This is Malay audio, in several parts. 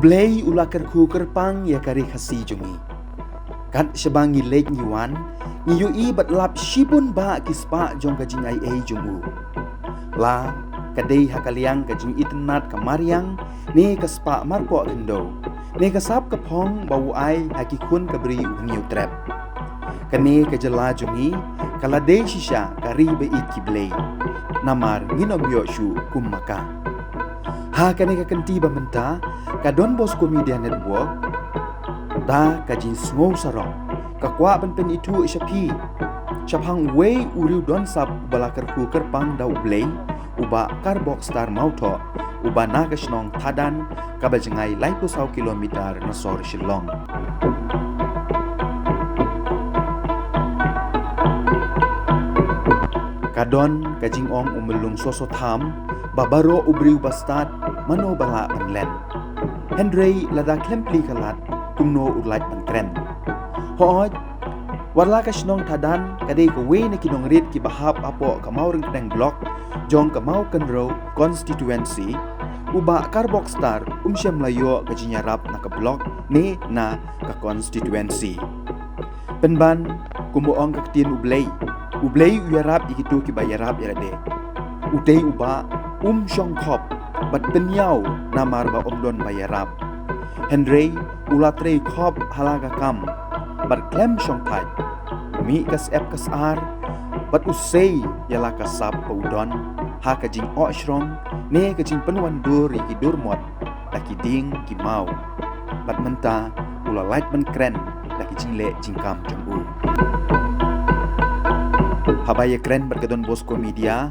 Ublay ulakar ku kerpang ya kari khasi jungi. Kat sebangi lek nyuan, ngiyui bat lap shibun ba kispa jong kajing ai jungu. La kadai hakaliang kajing itnat kamariang ne kaspa marpo kendo. Ne kasap kapong bau ai hakikun kabri ungiu trap. Kane kajala jungi kaladei shisha kari be ikiblay. Namar nginom yoshu kummaka. Ha kane kakanti bamenta ka Don Bosco Media Network da kajin smou sarong kakwa pen itu isyapi chaphang wei uriu don sap balakar ku kerpang da ublay uba karbok star mauto uba nagashnong thadan kabajengai laipu 100 kilometer nasor Shillong. Kadon kajing ong umelung soso tham babaro ubriu bastat mano bala panlen. Hendrei lada klempli kalat kumno urlait pankren. Hooj warla kashnong tadan kadai ko we na kinong rit ki bahap apo kamauring kedeng blok jong kamau kenro constituency uba karbok star syam layo kajinyarap na ka blok ne na ka constituency. Penban kumuong kaktin Ublay uyarap ikitu ki bayarap irade. Udai uba syong kop bat penyau namar ba omdon bayarap. Hendrei ulatre kop halaga kam bat klem syong tai. Mi kas ep kas ar bat usay yala kasap paudon ha kajing oshrong ne kajing penuan dur iki durmot laki ding ki mau. Bat menta ula light men kren laki jingle jingkam jongbu. Habaya keren berkedon Bosco Media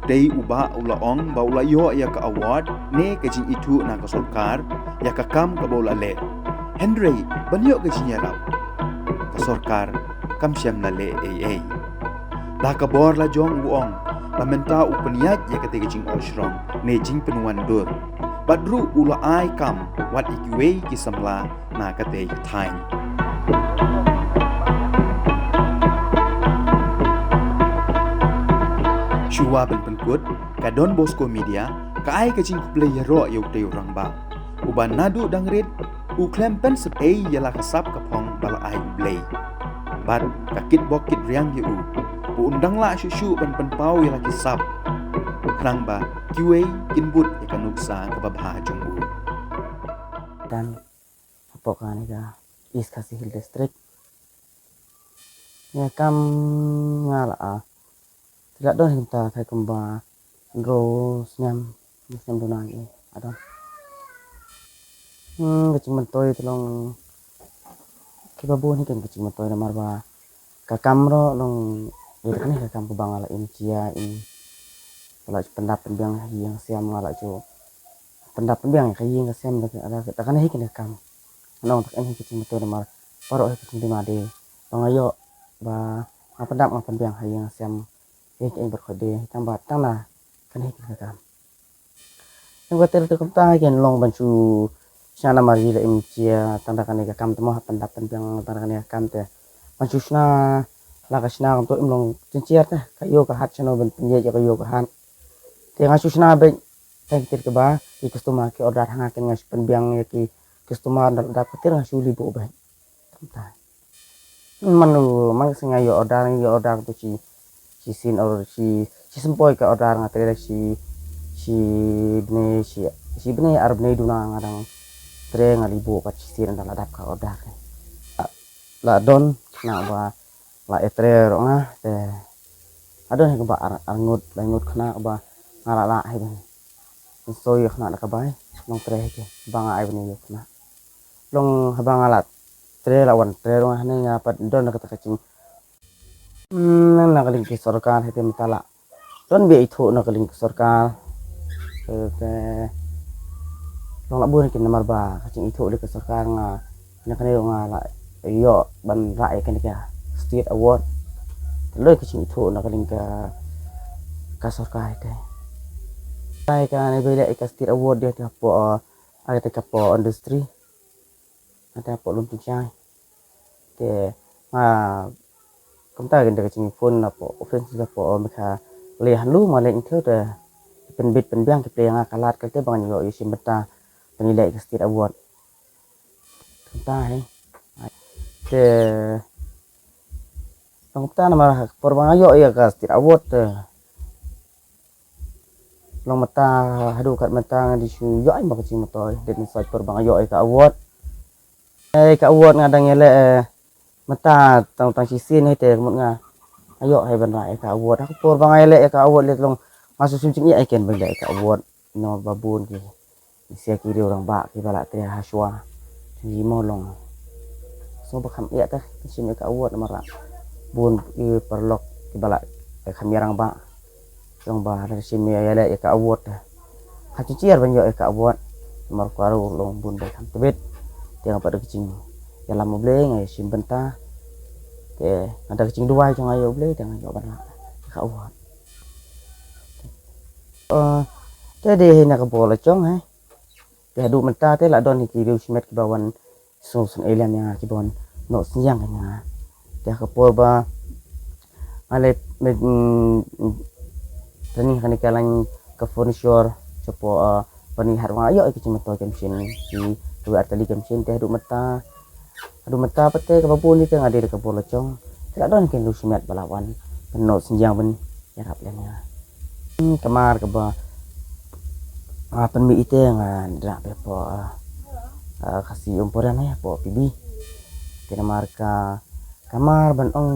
dei uba ulaong ba ulayo ya ka award ne kajing itu na ka sorkar ya ka kam ka bola le Henry banyo kajing yarap ka sorkar kam syam na le da ka bor la jong uong lamenta upanyat ya ka kajing oshrong ne jing penuan dur badru ula ai kam wat ikiwe kisamla na ka te time. Shua penpengkut ka Don Bosco Media ka ai kajing kuplay yaro yaw tayo rang ba. Uban nadu dangrit u klempen sep yala kasap kapong bala ai ublay. Bat kakit bokit riang yu u undang la shushu penpau yala kisap. Krang ba kiwe kinbut ikanuksa kababha jungbu. Dan apokan ika East Khasi Hill District. Ya kam ngala tidak doh kita kai kemba go senyam donang ada kecing mentoy tolong kibabu ni kan kecing mentoy namar ba ka kamro long kan ka kam bang ala cia in kalau pendapat biang yang siam ngala jo pendapat biang ka yang siam ada kan hikin kam nong tak en kecing mentoy namar paro kecing di made bangayo ba pendapat biang yang siam yang berkode tambah tanah kan hik kam yang hotel tu kam kan long bancu sana mari la imcia tanda kan kam temo pendapat yang tanda kan kam te bancu sna lagasna untuk imlong cinciar teh kayo ka hat chano ben penye kayo ka han te ngasu sna be tengtir ke ba ki customer ki order hanga kan ngas penbiang ki customer dak petir ngasu libu ba tanta manu mang sengayo order tu si sin or si sempoi ke order ngatere si bne arbne duna ngadang tre ngalibu pat si ran ladap ka order la don na ba la etre ronga te adon he ba angut langut khna ba ngala la he ben soi khna ka bai long tre ke banga ai bne khna long habang alat tre lawan tre ronga ne nga pat don ka kacing nakaling ke sorkar hete mitala don be itu nakaling ke sorkar ke long labur ke namar ba kacing itu ke sorkar nga nakane nga la yo ban rai kan ka state award le kacing itu nakaling ka sorkar hete tai ka ne bele ka state award dia po ada ka po industri ada po luntung chai ke công ta gần được chính phun là bộ offensive là bộ meka lihat lu malah itu dah penbit penbiang kita yang akalat kita bangun yo isi mata penilai ke setiap award tentang te pangupta nama perbang ayo ya ka setiap award long mata hadu kat mata di su yo ai mak cing motoy den sai perbang ayo ka award ka award ngadang ele mata tang sisin hai te mut nga ayo hai ban rai ka award aku perbang ele ka award let long masuk suncing ai ken ban ka award no babun ki sia kiri orang bak ki balak tria haswa ni mo long so bakam ya tah sim ka award mara bun i perlok ki balak khamirang ba long ba dari sim ya le ka award ha cier ban yo ka award mar kwaru long bun ba kam tebet tiang pada kecing ya lama ble ngai sim benta ke ada kecing dua jong ayo ble jangan yo ban ka award jadi nak bola cong hai te du menta te la don ki riu simet ki bawan so sun elian yang ki bon no siang nya te ka por ba ale tani kan kalang ke furniture cepo pani harwa ayo ki cuma to jam sin ki tu artali jam sin te du menta pete ka babun ni te ngadir ka bola cong te la don ki riu simet balawan no siang ben ya rap nya kamar ka ba penmi ite nga dra pe po kasih umpuran ya po pibi kena marka kamar ban ong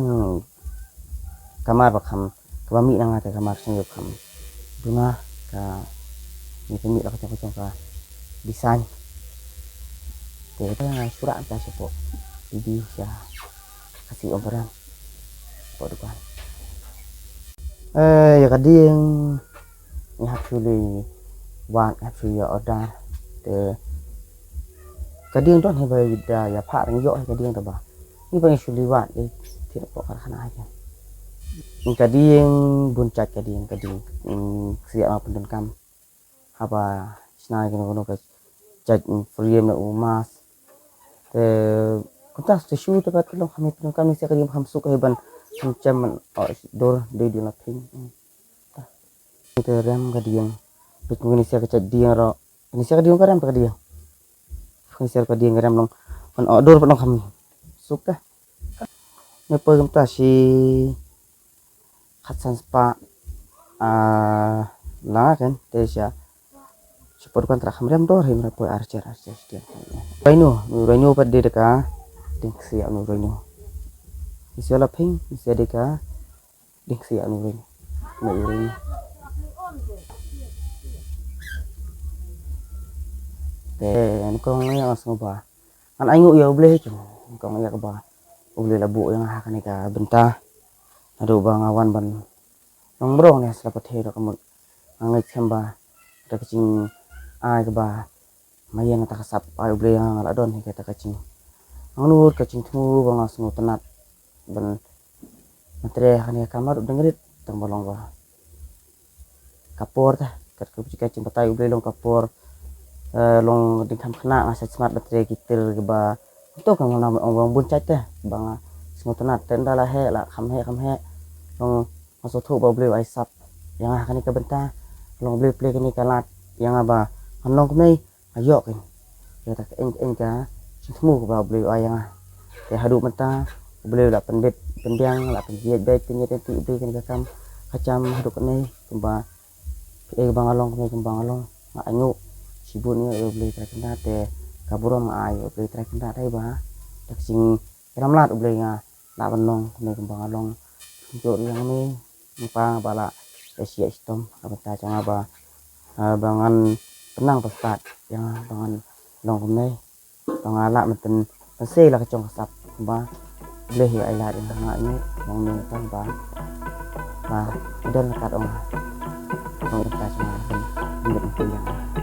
kamar bakam kami nang ate kamar sing kam bunga ka ni penmi la kacang ka desain te ta surat ta po pibi ya kasih umpuran po depan ya kading ni actually one actually order the kadang don hai bai da ya pha rang yo hai kadang ta ba ni bang actually one di tidak po khana aja kadang buncak kadang siap apa pendon kam apa snai kono ka chat frame na umas kuntas te shu ta ka lo kami pendon kam siap kadang ham suk hai ban macam dor de di laping te ram kadang bet mungkin sia kecet dia ro ini sia dia karam ka dia sia ka dia karam long on odor penong kami suka ne pe gamta si khatsan spa la kan te sia support kan tra khamram dor him ra po archer dia raino pa de ka ding sia no raino sia la ping sia de ka ding sia no raino anh con ấy ở sau bà anh ngủ yêu bê chứ con ấy các bà bê là bộ yang hak này cả benta aduh bang awan ban nong bro nih selapat hero kamu angai samba ada kecing ai ke ba mayan tak kasap ai bê yang ala don kita kecing angur kecing temu bang langsung tenat ban matre kan kamar dengerit tang bolong ba kapor tah kat kecing patai bê long kapor long di kam kena masa smart baterai kita ke ba itu kan nama orang buncai teh bang semua tenat tenda lah he lah kam he long masuk tu ba beli aisap yang akan ke benta long beli kini kalat yang apa long kini ayo kan ya tak eng ka semua ke ba beli ayang ya hadu benta beli lah pendiang lah penjiat baik penjiat tu beli kini kam kacam hadu kini kemba bang along kini kembang along mak anyu sibuk ni beli terakhir te kaburam ayo beli terakhir dai ba tak sing ramlat beli nga la banong ni kembang along untuk yang ni numpang bala Asia Istom abata canga ba bangan penang pesat yang bangan long ni bangala meten se la kacong kasap ba beli ya ila yang nga ni mong ni tang ba udah lekat ong ta canga ni